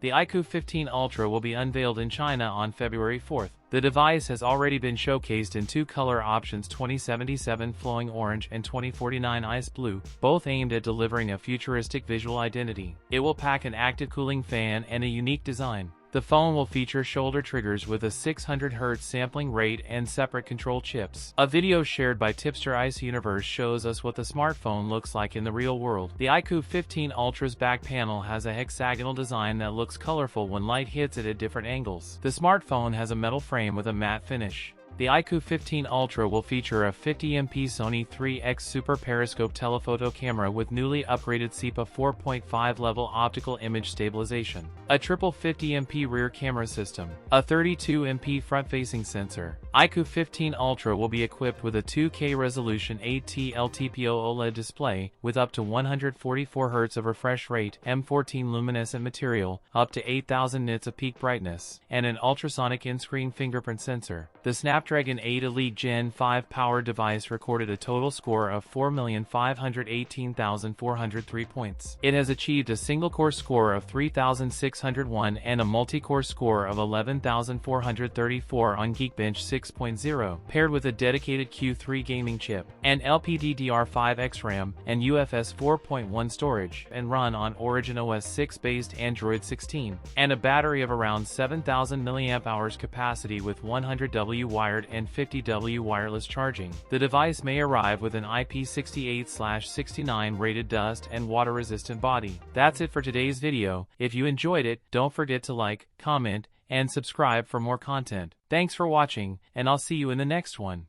The iQOO 15 Ultra will be unveiled in China on February 4th. The device has already been showcased in two color options, 2077 Flowing Orange and 2049 Ice Blue, both aimed at delivering a futuristic visual identity. It will pack an active cooling fan and a unique design. The phone will feature shoulder triggers with a 600Hz sampling rate and separate control chips. A video shared by Tipster Ice Universe shows us what the smartphone looks like in the real world. The iQOO 15 Ultra's back panel has a hexagonal design that looks colorful when light hits it at different angles. The smartphone has a metal frame with a matte finish. The iQOO 15 Ultra will feature a 50MP Sony 3x Super Periscope telephoto camera with newly upgraded SEPA 4.5 level optical image stabilization, a triple 50MP rear camera system, a 32MP front-facing sensor. iQOO 15 Ultra will be equipped with a 2K resolution 8T LTPO OLED display with up to 144Hz of refresh rate, M14 luminescent material, up to 8000 nits of peak brightness, and an ultrasonic in-screen fingerprint sensor. The Snapdragon 8 Elite Gen 5 powered device recorded a total score of 4,518,403 points. It has achieved a single-core score of 3,601 and a multi-core score of 11,434 on Geekbench 6.0, paired with a dedicated Q3 gaming chip, and LPDDR5X RAM, and UFS 4.1 storage, and run on Origin OS 6-based Android 16, and a battery of around 7,000 mAh capacity with 100W wired and 50W wireless charging. The device may arrive with an IP68/69 rated dust and water resistant body. That's it for today's video. If you enjoyed it, don't forget to like, comment, and subscribe for more content. Thanks for watching, and I'll see you in the next one.